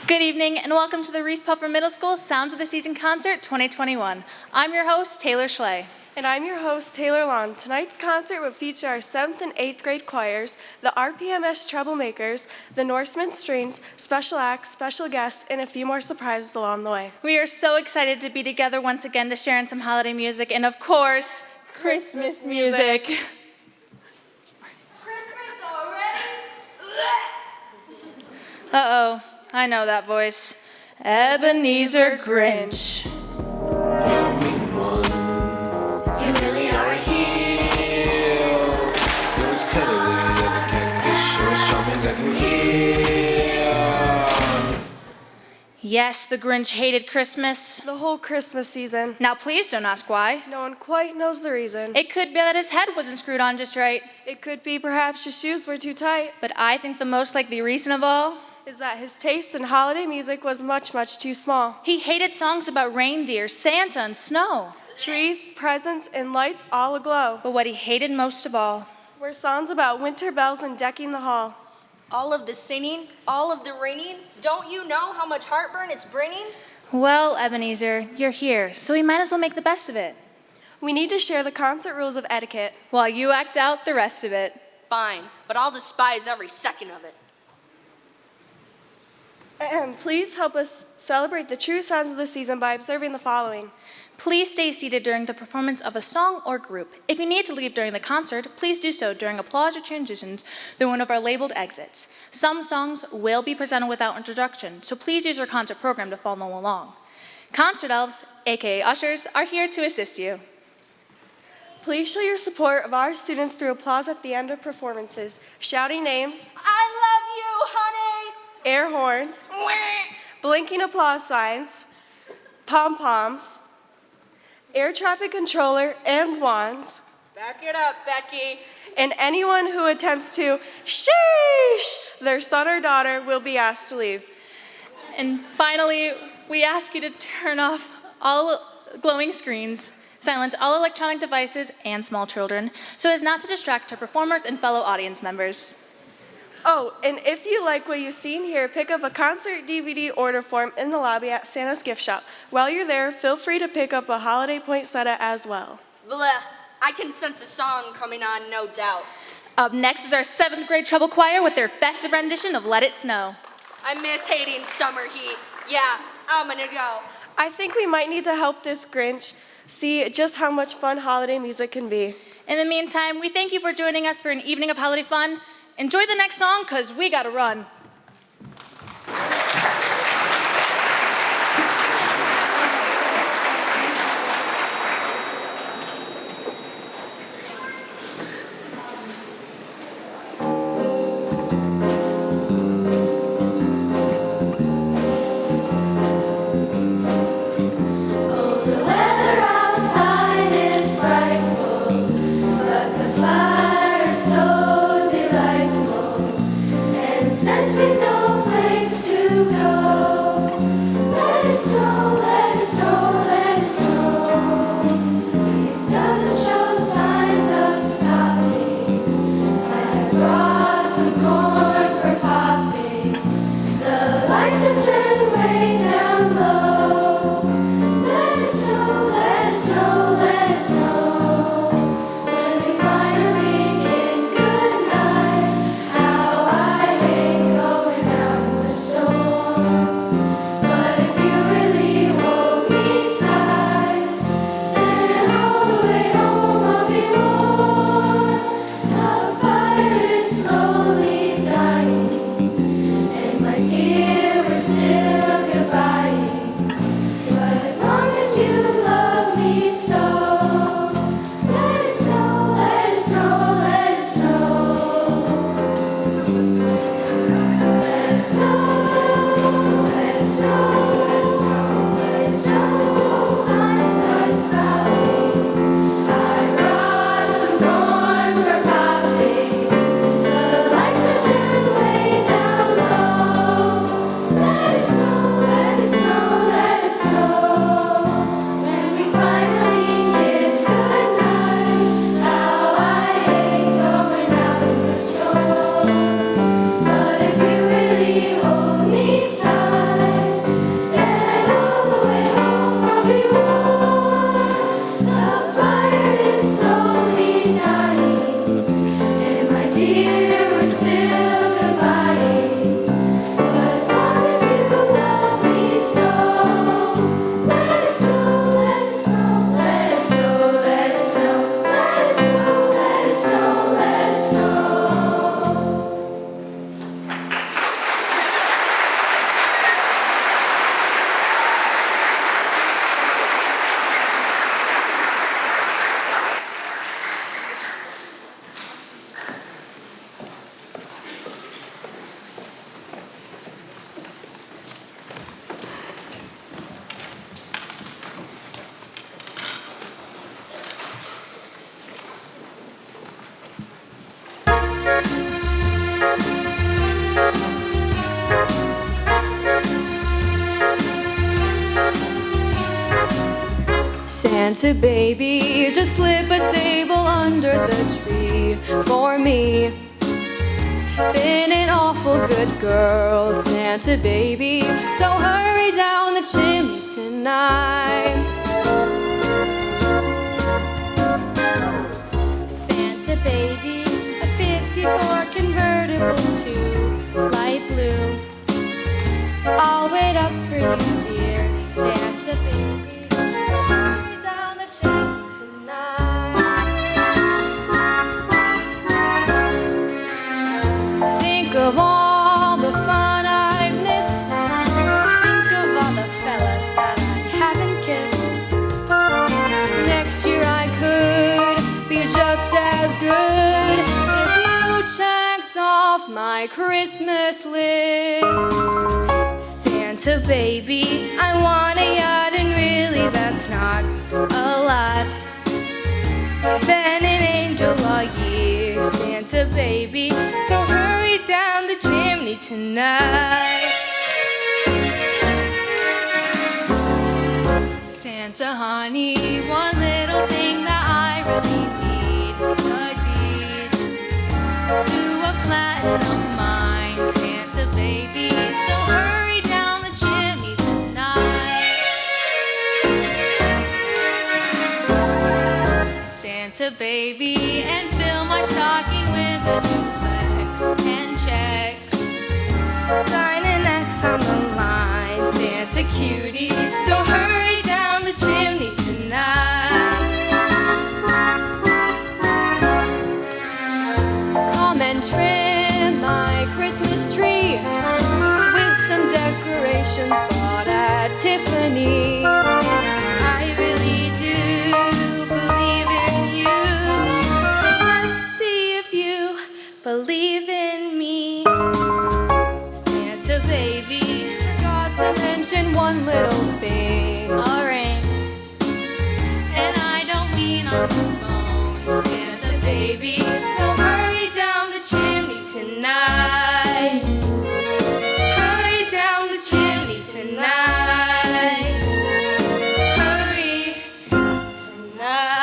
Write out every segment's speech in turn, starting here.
Good evening and welcome to the Reese Puffer Middle School Sounds of the Season Concert 2021. I'm your host, Taylor Schley. And I'm your host, Taylor Long. Tonight's concert will feature our 7th and 8th grade choirs, the RPMS Troublemakers, the Norseman Strings, special acts, special guests, and a few more surprises along the way. We are so excited to be together once again to share in some holiday music and, of course, Christmas music. Christmas already? Uh-oh, I know that voice. Ebenezer Grinch. You mean one. You really are a hero. You're as cuddly as a can dish. You're as charming as an eel. Yes, the Grinch hated Christmas. The whole Christmas season. Now please don't ask why. No one quite knows the reason. It could be that his head wasn't screwed on just right. It could be perhaps his shoes were too tight. But I think the most likely reason of all Is that his taste in holiday music was much, much too small. he hated songs about reindeer, Santa, and snow. Trees, presents, and lights all aglow But what he hated most of all were songs about winter bells and decking the hall. All of the singing, all of the ringing, don't you know how much heartburn it's bringing? Well, Ebenezer, you're here, so we might as well make the best of it. We need to share the concert rules of etiquette. While you act out the rest of it. Fine, but I'll despise every second of it. And please help us celebrate the true sounds of the season by observing the following. Please stay seated during the performance of a song or group. If you need to leave during the concert, please do so during applause or transitions through one of our labeled exits. Some songs will be presented without introduction, so please use our concert program to follow along. Concert elves, aka ushers, are here to assist you. Please show your support of our students through applause at the end of performances, shouting names, I love you, honey! air horns, blinking applause signs, pom-poms, air traffic controller and wands, Back it up, Becky. and anyone who attempts to sheesh their son or daughter will be asked to leave. And finally, we ask you to turn off all glowing screens, silence all electronic devices and small children, so as not to distract our performers and fellow audience members. Oh, and if you like what you've seen here, pick up a concert DVD order form in the lobby at Santa's gift shop. While you're there, feel free to pick up a holiday poinsettia as well. Bleh, I can sense a song coming on, no doubt. Up next is our 7th grade treble choir with their festive rendition of Let It Snow. I miss hating summer heat. Yeah, I'm gonna go. I think we might need to help this Grinch see just how much fun holiday music can be. In the meantime, we thank you for joining us for an evening of holiday fun. Enjoy the next song, because we gotta run. Since Santa baby, just slip a sable under the tree for me. Been an awful good girl, Santa baby, so hurry down the chimney tonight. Santa baby, a 54 convertible to light blue. I'll wait up for you, dear Santa baby. Hurry down the chimney tonight. Think of all the fun I've missed. Think of all the fellas that I haven't kissed. Next year I could be just as good if you checked off my Christmas list. Santa baby, I want a yacht, and really that's not a lot. Been an angel all year, Santa baby, so hurry down the chimney tonight. Santa honey, one little thing that I really need, a deed to a platinum mine, Santa baby, so hurry down the chimney tonight. Santa baby, and fill my stocking with a duplex and checks. Sign an X on the line, Santa cutie, so hurry down the chimney tonight. Come and trim my Christmas tree with some decorations bought at Tiffany's. I really do believe in you, so let's see if you believe in me. Santa baby, forgot to mention one little thing. A ring. And I don't mean on the phone, Santa baby, so hurry down the chimney tonight. Hurry down the chimney tonight. Hurry tonight.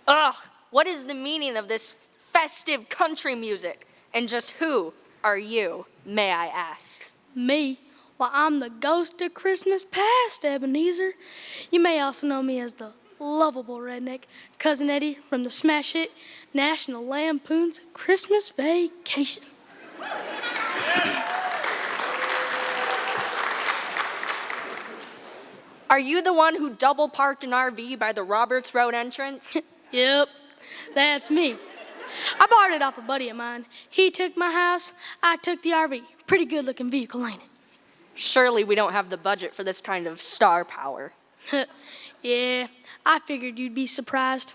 Ugh, what is the meaning of this festive country music? And just who are you, may I ask? Me? Well, I'm the ghost of Christmas past, Ebenezer. You may also know me as the lovable redneck, Cousin Eddie from the smash hit National Lampoon's Christmas Vacation. Are you the one who double parked an RV by the Roberts Road entrance? Yep, that's me. I borrowed it off a buddy of mine. He took my house, I took the RV. Pretty good looking vehicle, ain't Surely we don't have the budget for this kind of star power. it? Yeah, I figured you'd be surprised.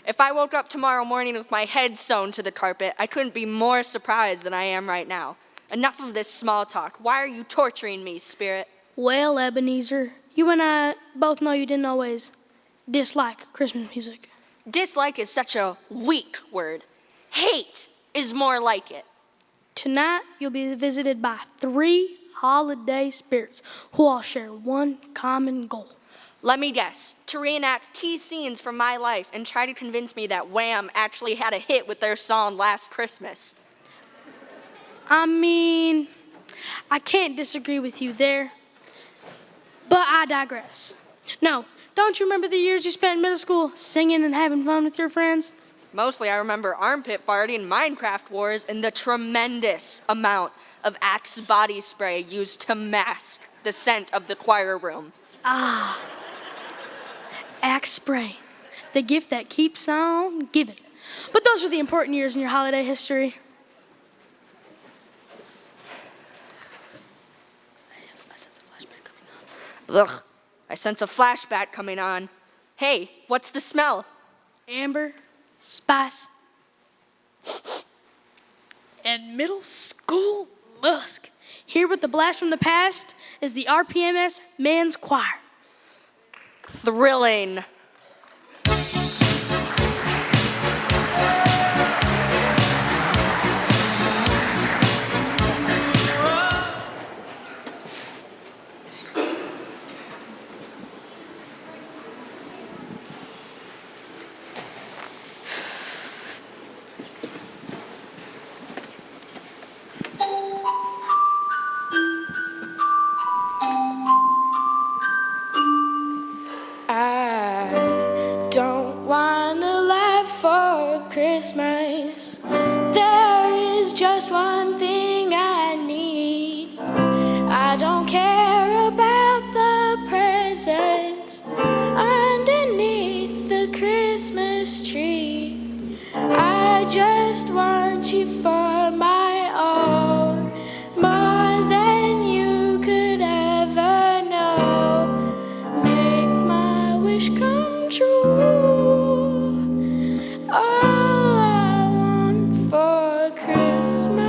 If I woke up tomorrow morning with my head sewn to the carpet, I couldn't be more surprised than I am right now. Enough of this small talk. Why are you torturing me, Spirit? Well, Ebenezer, you and I both know you didn't always dislike Christmas music. Dislike is such a weak word. Hate is more like it. Tonight, you'll be visited by 3 holiday spirits who all share one common goal. Let me guess, to reenact key scenes from my life and try to convince me that Wham actually had a hit with their song Last Christmas. I mean, I can't disagree with you there, but I digress. No, don't you remember the years you spent in middle school singing and having fun with your friends? Mostly I remember armpit farting, Minecraft wars, and the tremendous amount of Axe body spray used to mask the scent of the choir room. Ah, Axe spray, the gift that keeps on giving. But those were the important years in your holiday history. Ugh, I sense a flashback coming on. Hey, what's the smell? Amber, spice, and middle school musk. Here with the blast from the past is the RPMS Men's Choir. Thrilling. I don't want to laugh for Christmas. There is just one thing I need. I don't care about the presents underneath the Christmas tree. I just want you for my own, more than you could ever know. Make my wish come true. All I want for Christmas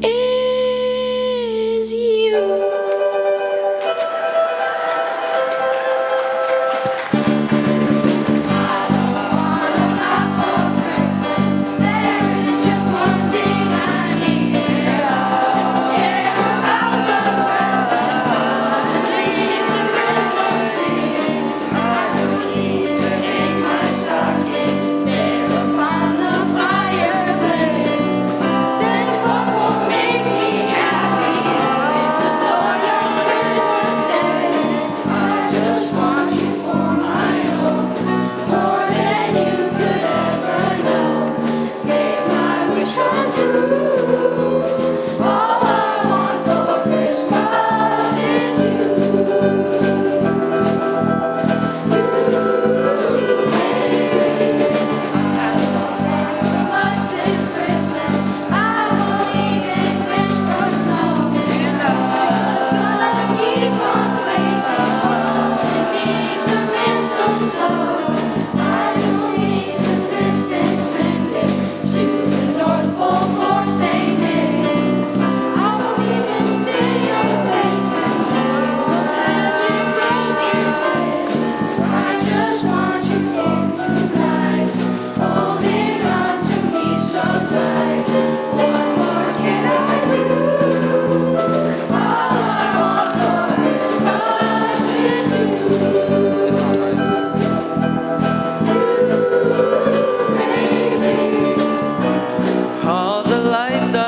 is you.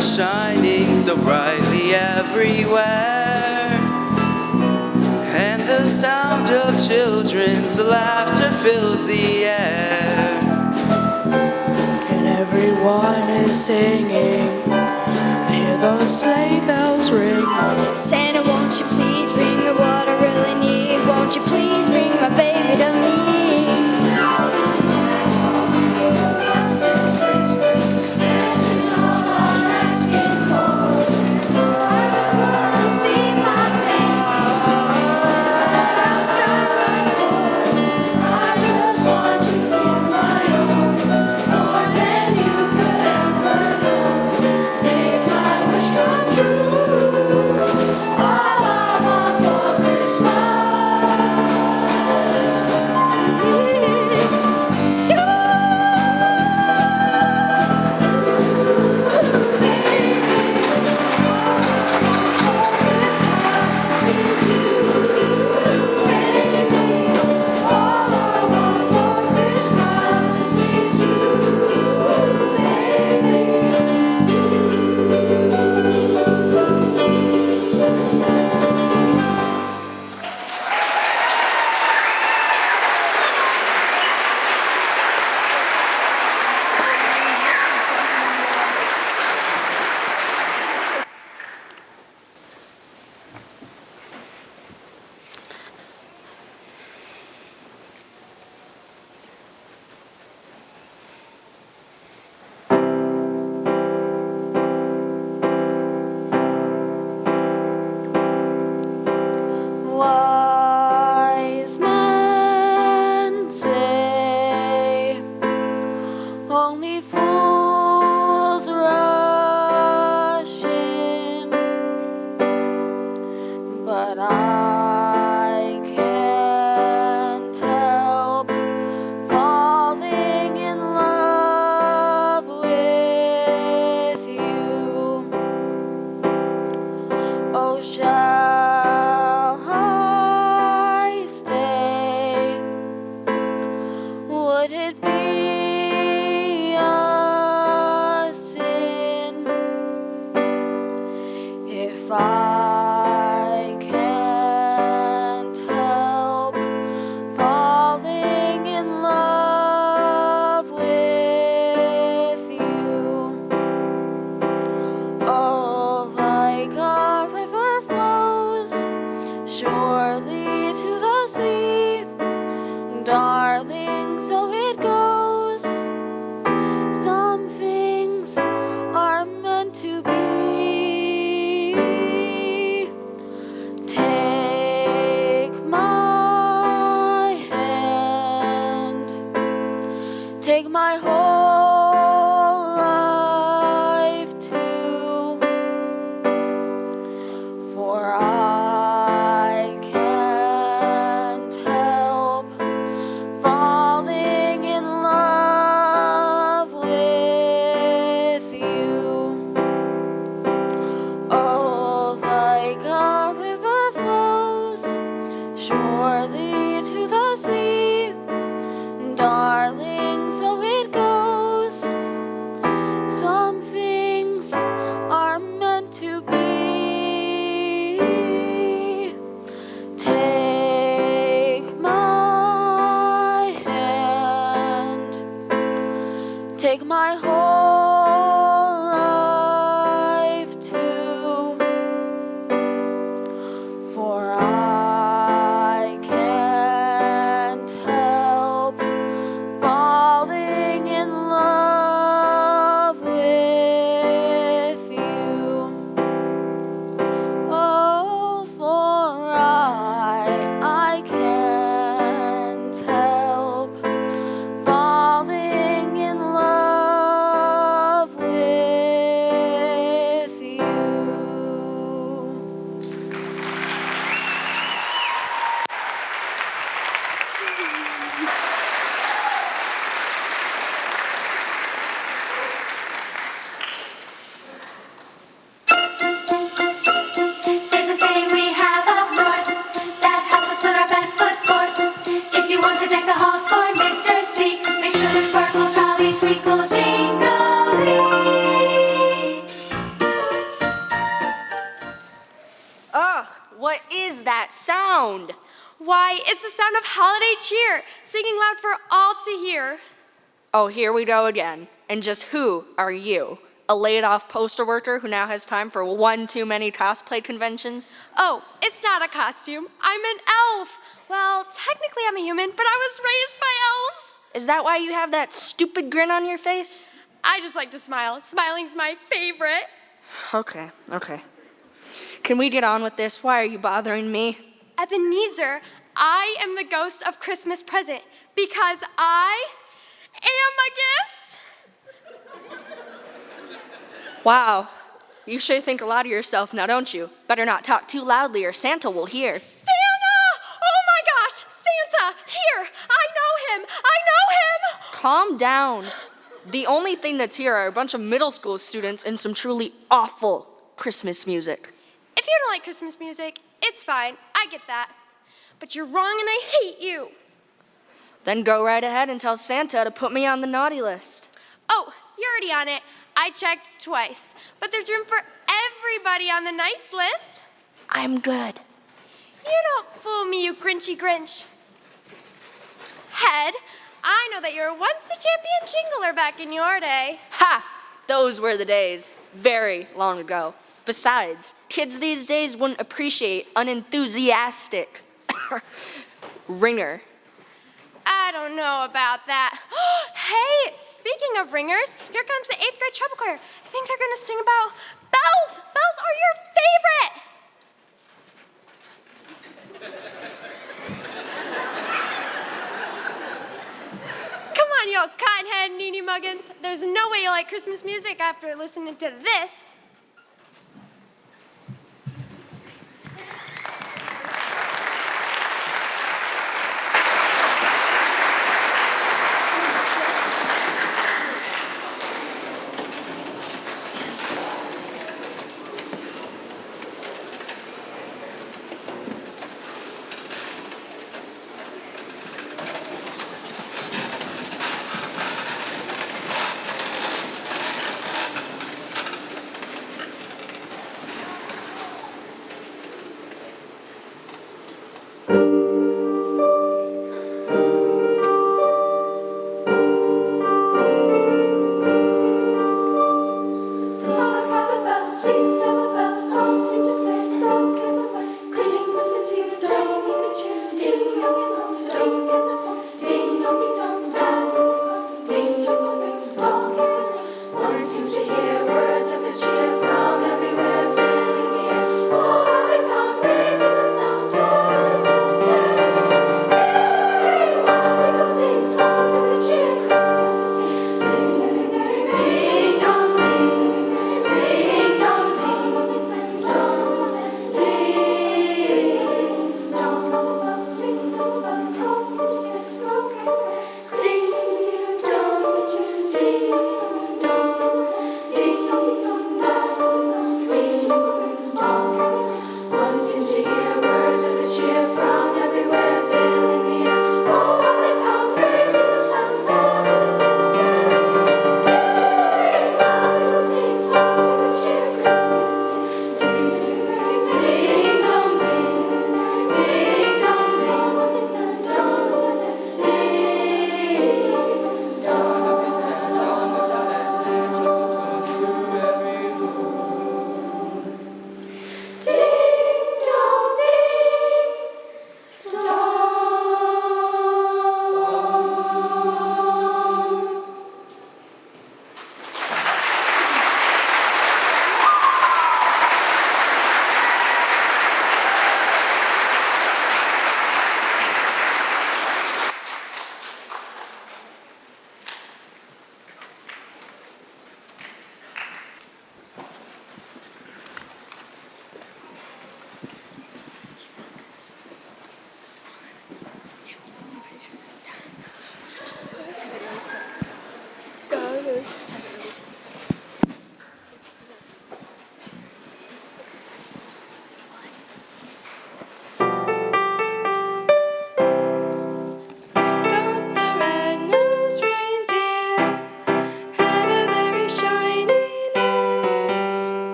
Shining so brightly everywhere, and the sound of children's laughter fills the air, And everyone is singing. I hear those sleigh bells ring. Santa, won't you please bring me what I really need? Won't you please bring my baby to me? if I can't help falling in love with you. Oh, like a river flows surely to the sea, darling, so it goes. Some things are meant to be. Take my hand, take my whole life too, for I can't help falling in love with you. Oh, like a river flows surely to the sea, darling, so it goes. Some things are meant to be. Take my hand, take my whole life too, for I can't help falling in love with you. Oh, for I can't help falling in love with you. There's a saying we have up north that helps us put our best foot forth. If you want to deck the halls for Mr. C, make sure there's sparkle, jolly, twinkle, jingly. Ugh, what is that sound? Why, it's the sound of holiday cheer, singing loud for all to hear. Oh, here we go again. And just who are you? A laid-off poster worker who now has time for one too many cosplay conventions? Oh, it's not a costume. I'm an elf. Well, technically I'm a human, but I was raised by elves. Is that why you have that stupid grin on your face? I just like to smile. Smiling's my favorite. Okay. Can we get on with this? Why are you bothering me? Ebenezer, I am the ghost of Christmas present because I am a gift. Wow, you sure think a lot of yourself now, don't you? Better not talk too loudly or Santa will hear. Santa! Oh my gosh, Santa! Here! I know him! Calm down. The only thing that's here are a bunch of middle school students and some truly awful Christmas music. If you don't like Christmas music, it's fine. I get that. But you're wrong and I hate you. Then go right ahead and tell Santa to put me on the naughty list. Oh, you're already on it. I checked twice. But there's room for everybody on the nice list. I'm good. You don't fool me, you Grinchy Grinch. Head, I know that you were once a champion jingler back in your day. Ha! Those were the days. Very long ago. Besides, kids these days wouldn't appreciate unenthusiastic ringer. I don't know about that. Hey, speaking of ringers, here comes the 8th grade treble choir. I think they're gonna sing about bells. Bells are your favorite. Come on, you cottonhead needy muggins. There's no way you like Christmas music after listening to this.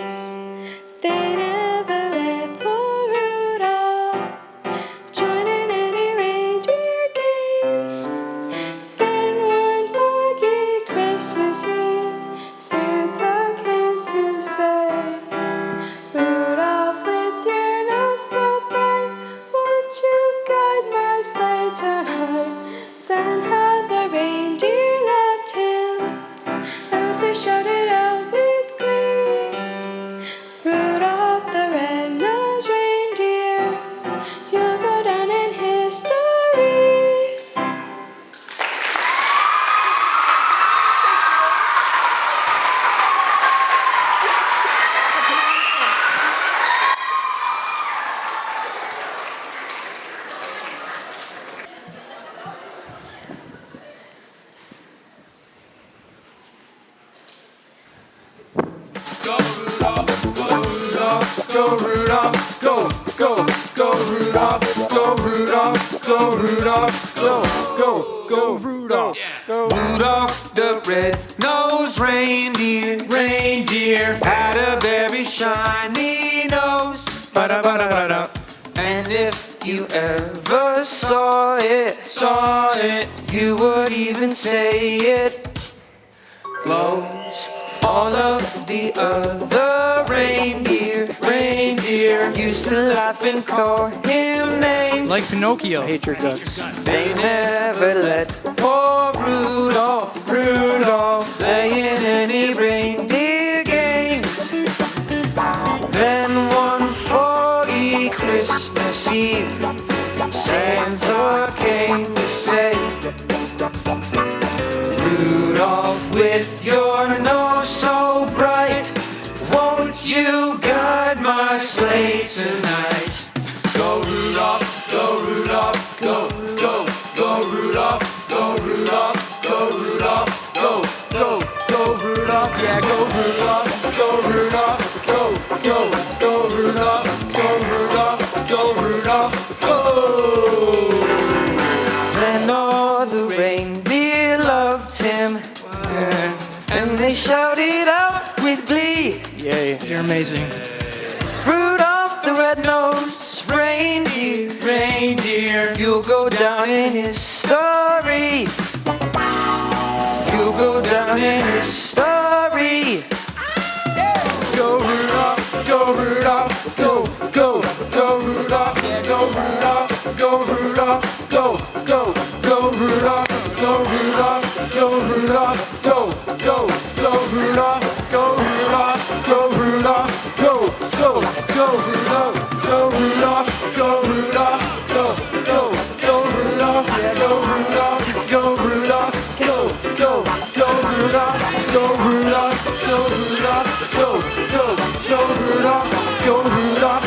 games. They never let poor Rudolph join in any reindeer games. Then one foggy Christmas Eve, Santa came to say, Rudolph, with your nose so bright, won't you guide my sleigh tonight? Then how the reindeer loved him as they shouted out with glee, Rudolph the red-nosed reindeer, you'll go down in history. Go Rudolph, go, go, go Rudolph, go Rudolph, go Rudolph, go Rudolph, go. Rudolph the red-nosed reindeer had a very shiny nose. Ba-da-ba-da-ba-da. And if you ever saw it, you would even say it glows. All of the other reindeer used to laugh and call him names. Like Pinocchio. I hate your guts. They never let poor Rudolph play in any reindeer games. Then one foggy Christmas Eve, Santa came to say, Rudolph, with your nose so bright, won't you guide my sleigh tonight? Go Rudolph, go Rudolph, go, go, go Rudolph, go Rudolph, go Rudolph, go, go, go Rudolph, yeah, go Rudolph, go Rudolph, go, go, go Rudolph, go Rudolph, go Rudolph, go. Then all the reindeer loved him, and they shouted out with glee, Yay, you're amazing. Rudolph the red-nosed reindeer, you'll go down in history. You'll go down in history. Go Rudolph, go Rudolph, go, go, go Rudolph, yeah, go Rudolph, go Rudolph, go, go, go Rudolph, go Rudolph, go Rudolph, go, go, go Rudolph, go Rudolph, go Rudolph, go, go, go Rudolph, go Rudolph, go Rudolph, go, go, go Rudolph, yeah, go Rudolph, go Rudolph, go, go, go Rudolph, go Rudolph, go Rudolph, go, go, go Rudolph, go Rudolph,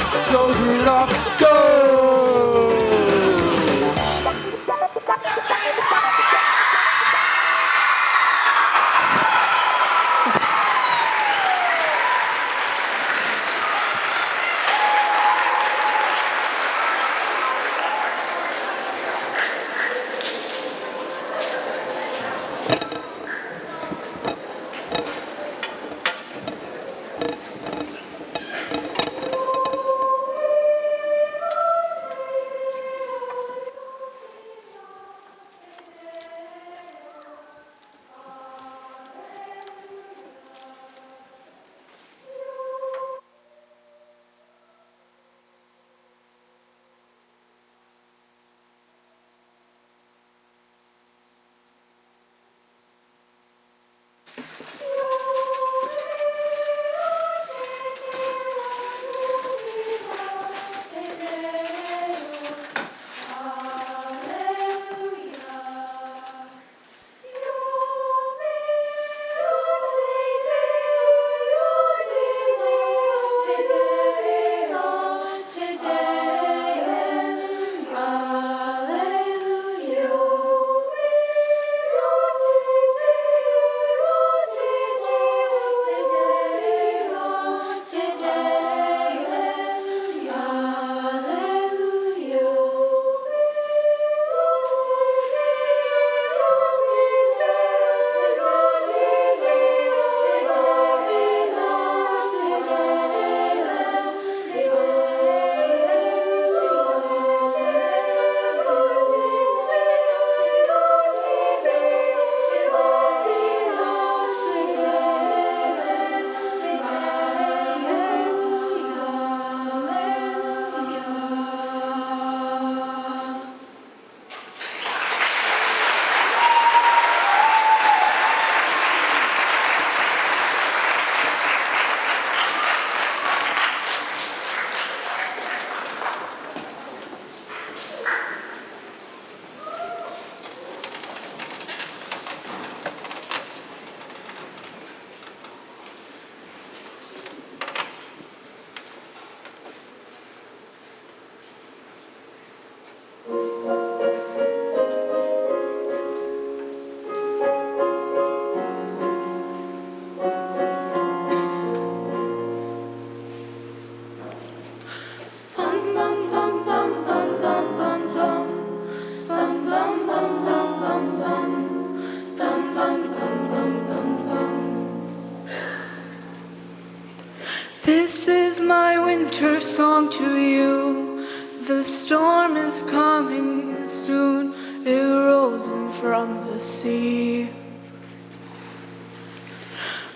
This is my winter song to you. The storm is coming soon. It rolls in from the sea.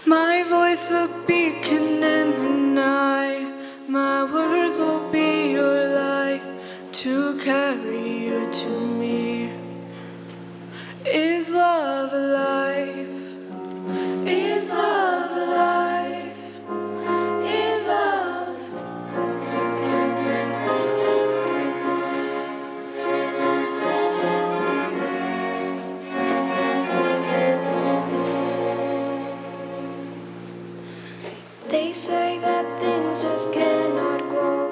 My voice a beacon in the night. My words will be your light to carry you to me. Is love alive? Is love alive? Is love? They say that things just cannot grow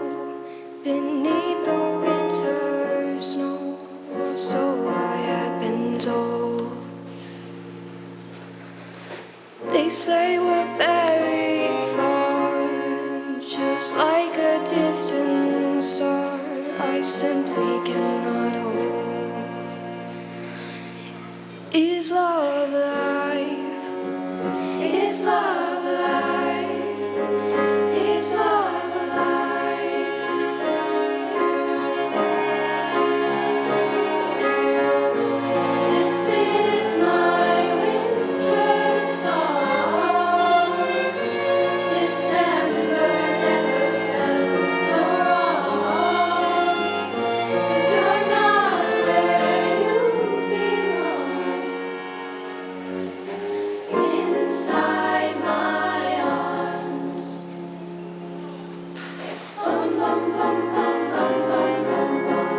beneath the winter snow, so I have been told. They say we're buried far, just like a distant star I simply cannot hold. Is love alive? Is love alive? Is love alive? This is my winter song. December never felt so wrong. 'Cause you're not where you belong. Inside my arms. Bum bum bum bum bum bum bum bum.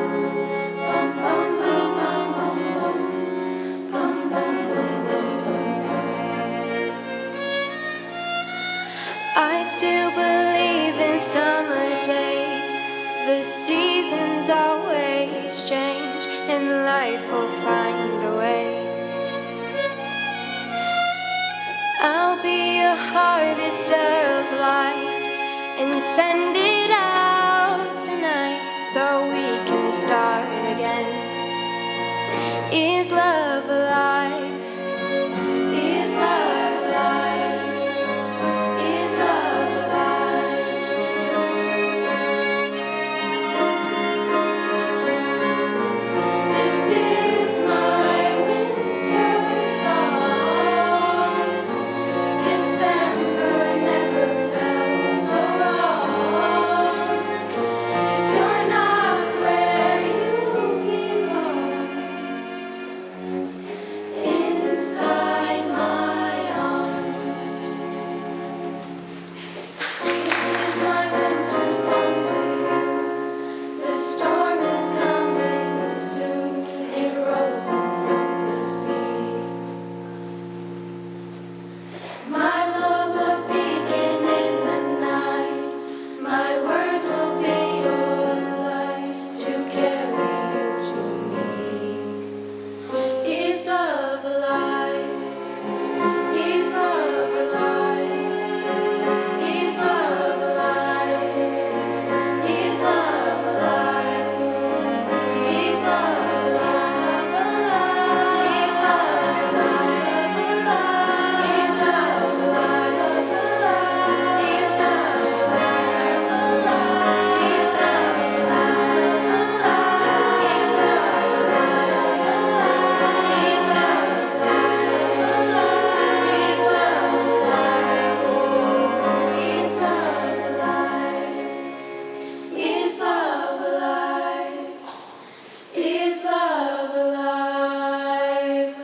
Bum bum bum bum bum bum. Bum bum bum bum bum bum. I still believe in summer days. The seasons always change, and life will find a way. I'll be a harvester of light and send it out tonight so we can start again. Is love alive? Is love alive? Is love alive? This is my winter song. December never felt so wrong. 'Cause you're not where you belong. Inside my arms. This is my winter song to you. The storm is coming soon. It rolls in from the sea. My love a beacon in the night. My words will be your light to carry you to me. Is love alive? Is love alive? Is love alive? Is love alive? Is love alive? Is love alive? Is love alive? Is love alive? Is love alive? Is love alive? Is love alive?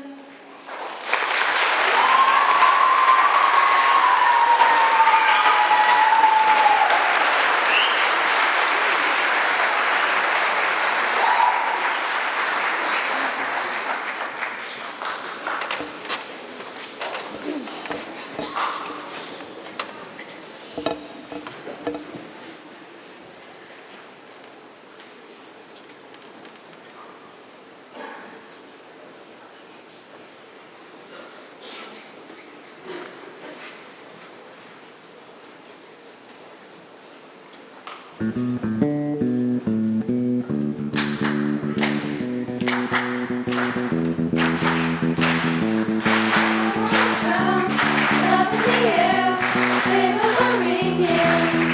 Love in the air, sabers are ringing.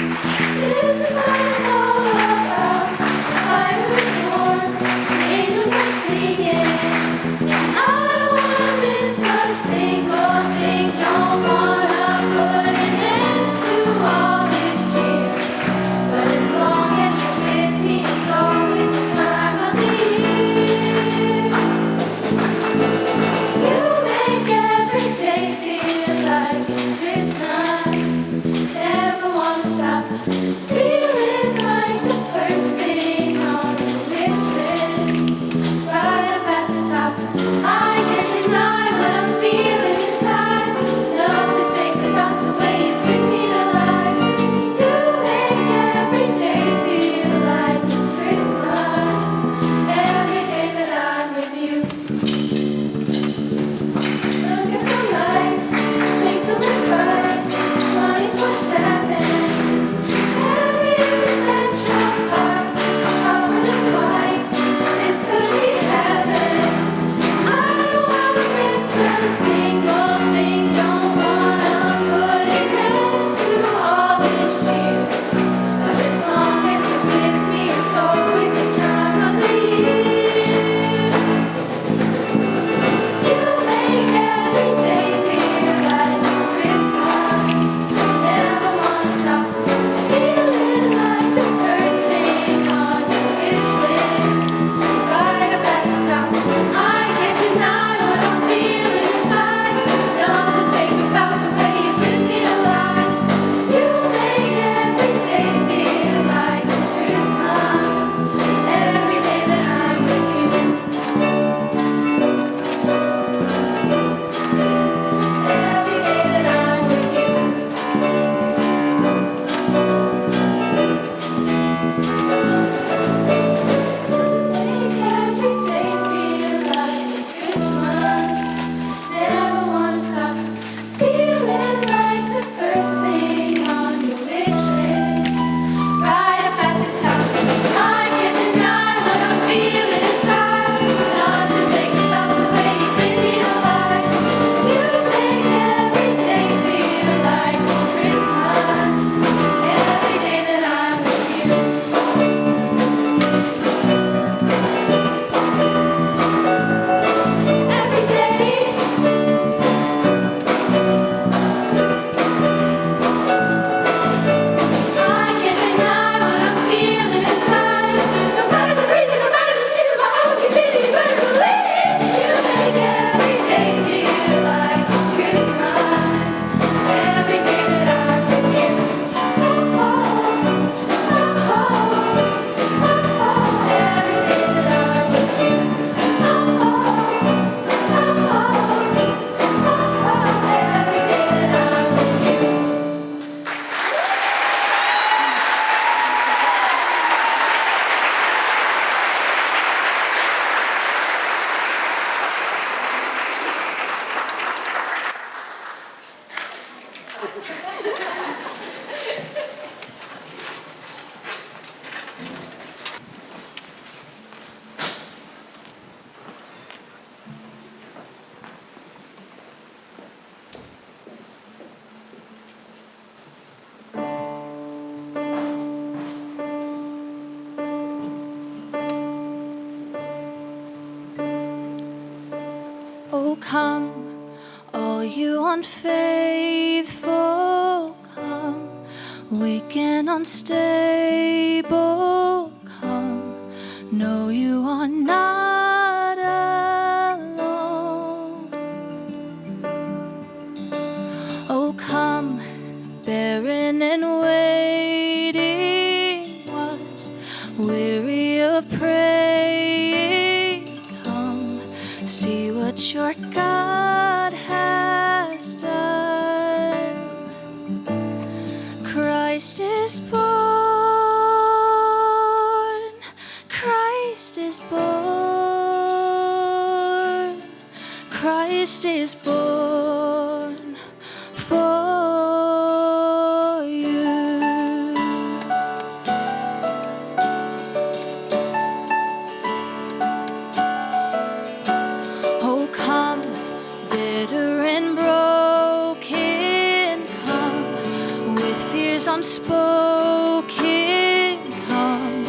come, all you unfaithful, come, weak and unstable, come, no, you are not alone. Oh, come, barren and waiting ones, weary of praying, come, see what your God has done. Christ is born, Christ is born, Christ is born for you. Oh, come, bitter and broken, come, with fears unspoken, come,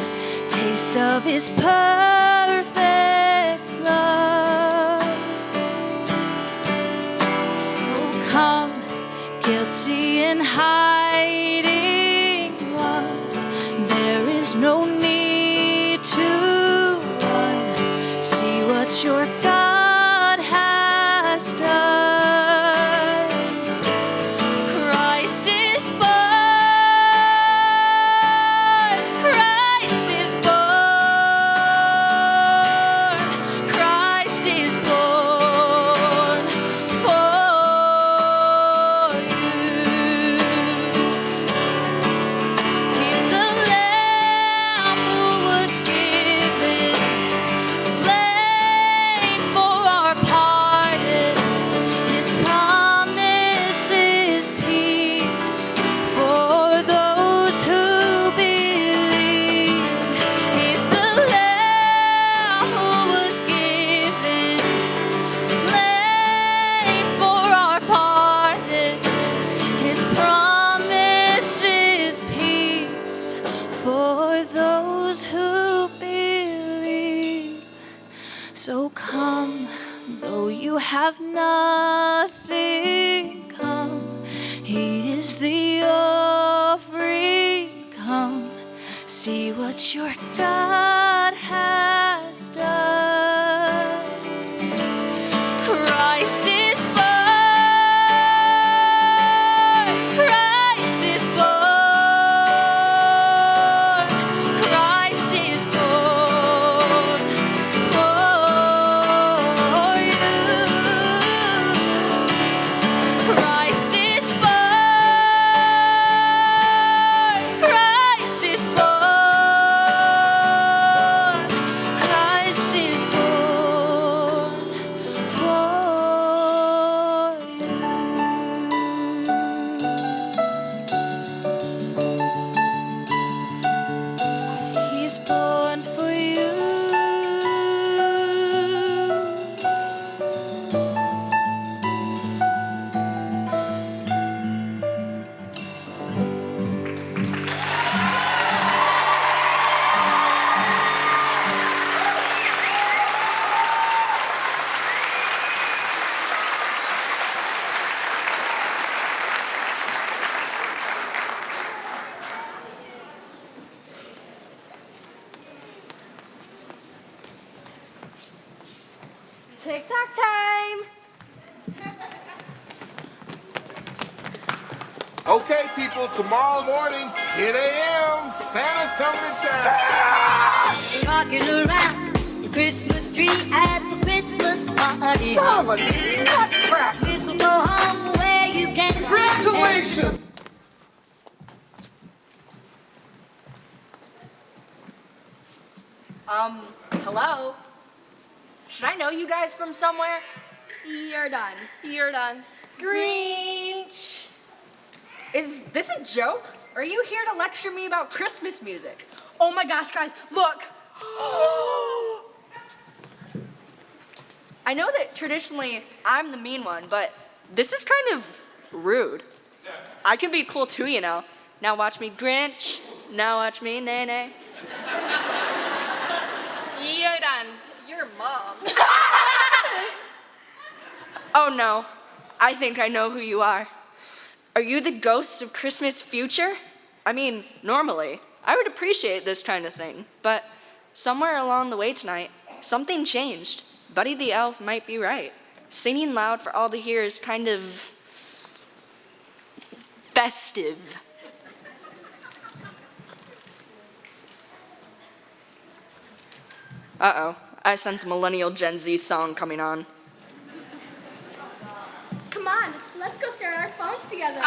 taste of his perfect love. Oh, come, guilty and hiding ones, there is no need to run, see what your God has done. Christ is born, Christ is born, Christ is born for you. He's the Lamb who was given, slain for our pardon. His promise is peace for those who believe. He's the Lamb who was given, slain for our pardon. His promise is peace for those who believe. So come, though you have nothing, come, he is the offering, come, see what your God has done. Christ is born, Christ is born, Christ is born for you. Christ is born, Christ is born, Christ is born for you. He's born for you. TikTok time. Okay, people, tomorrow morning, 10 a.m., Santa's coming to town. Rocking around the Christmas tree at the Christmas party. Son of a nut crap. Mistletoe hung where you can see. Congratulations. Hello? Should I know you guys from somewhere? You're done. You're done. Grinch. Is this a joke? Or are you here to lecture me about Christmas music? Oh my gosh, guys, look. I know that traditionally I'm the mean one, but this is kind of rude. I can be cool too, you know. Now watch me Grinch, now watch me Nay Nay. You're done. Your mom. Oh no, I think I know who you are. Are you the ghosts of Christmas future? I mean, normally, I would appreciate this kind of thing, but somewhere along the way tonight, something changed. Buddy the Elf might be right. Singing loud for all to hear is kind of festive. Uh-oh, I sense a millennial Gen Z song coming on. Come on, let's go stare at our phones together. Okay.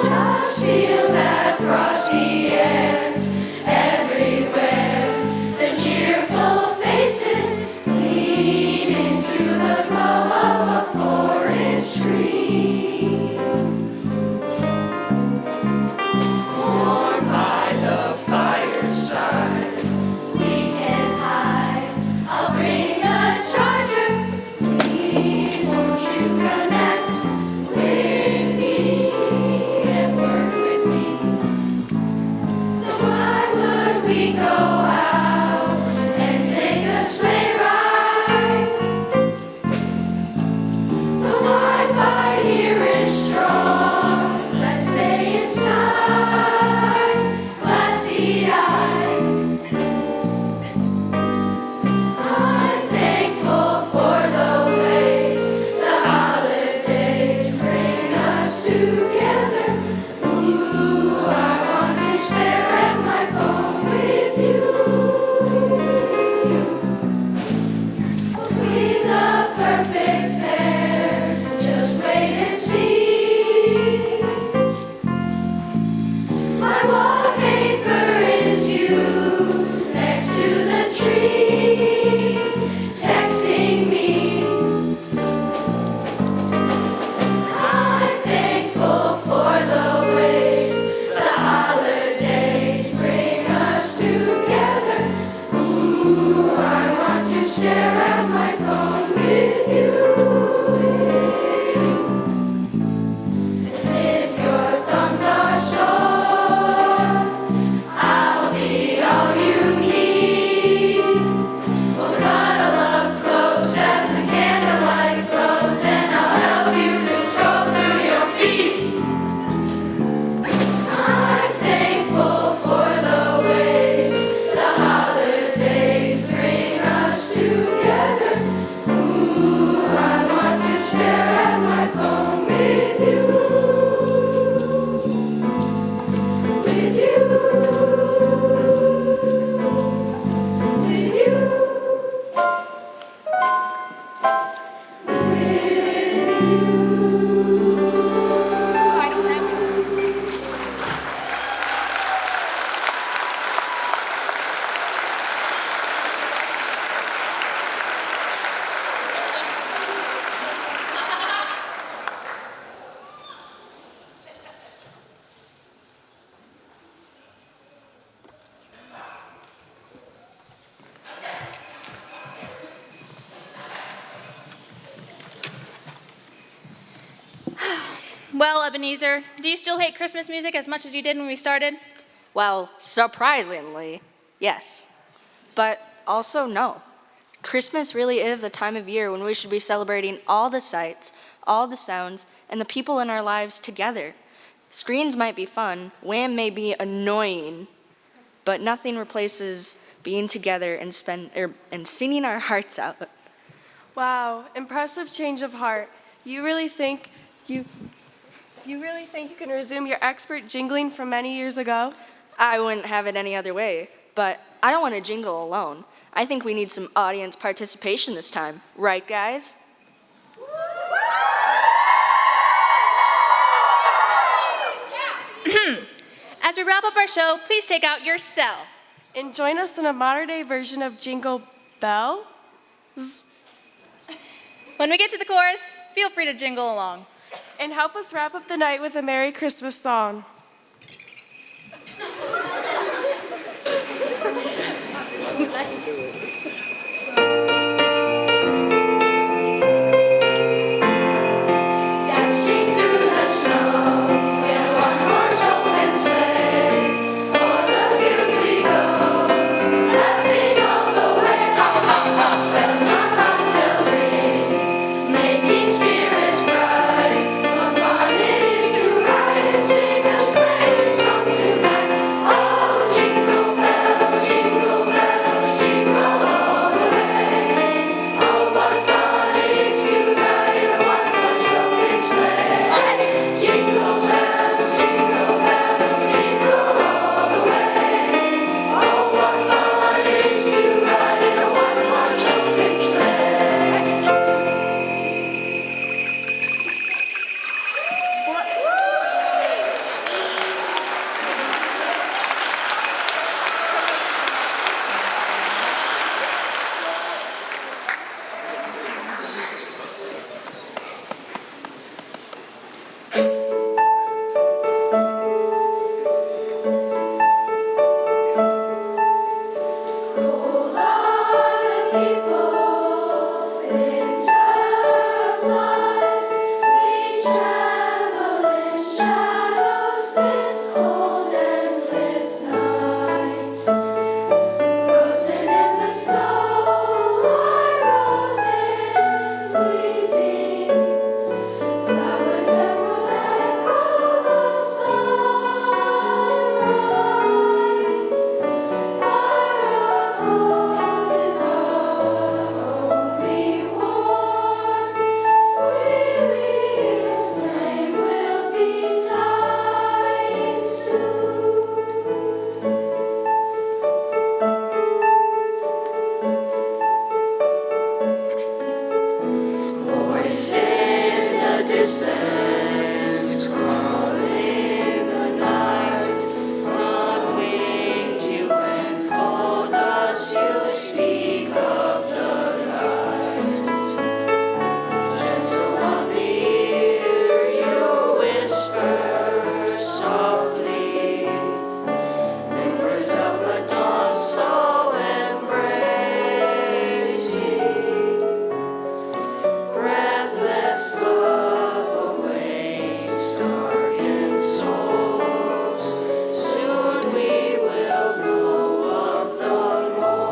Just feel that frosty air everywhere. The cheerful faces lean into the glow of a forest tree. Warm by the fireside, we can hide. I'll bring a charger. Please won't you connect with me and work with me? So why would we go out and take a sleigh ride? The Wi-Fi here is strong. Let's stay inside. Glassy eyes. I'm thankful for the ways the holidays bring us together. Ooh, I want to stare at my phone with you. We're the perfect pair. Just wait and see. My wallpaper is you next to the tree, texting me. I'm thankful for the ways the holidays bring us together. Ooh, I want to stare at my phone with you. If your thumbs are sore, I'll be all you need. We'll cuddle up close as the candlelight glows, and I'll help you to scroll through your feed. I'm thankful for the ways the holidays bring us together. Ooh, I want to stare at my phone with you. With you. With you. I don't have to. Well, Ebenezer, do you still hate Christmas music as much as you did when we started? Well, surprisingly, yes. But also no. Christmas really is the time of year when we should be celebrating all the sights, all the sounds, and the people in our lives together. Screens might be fun, Wham may be annoying, but nothing replaces being together and singing our hearts out. Wow, impressive change of heart. You really think you can resume your expert jingling from many years ago? I wouldn't have it any other way, but I don't want to jingle alone. I think we need some audience participation this time. Right, guys? As we wrap up our show, please take out your cell. And join us in a modern-day version of Jingle Bell. When we get to the chorus, feel free to jingle along. And help us wrap up the night with a Merry Christmas song. Dashing through the snow in one horse open sleigh, o'er the fields we go, laughing all the way. Bells on bobtails ring, making spirits bright. What fun it is to ride and sing a sleighing song tonight! Oh, jingle bells, jingle all the way. Oh, what fun it is to ride in a one-horse open sleigh. Jingle bells, jingle all the way. Oh, what fun it is to ride in a one-horse open sleigh. Hold on, people, it's our life. We tremble in shadows this cold, endless night. Frozen in the snow, lie roses sleeping. Flowers that will echo the sunrise. Fire of hope is our only warmth. Weariest flame will be dying soon. Voice in the distance, calling the night. Unwinged you enfold us, you speak of the light. Gentle on the ear, you whisper softly. Whispers of the dawn slow embracing. Breathless love awaits darkened souls. Soon we will know of the morning.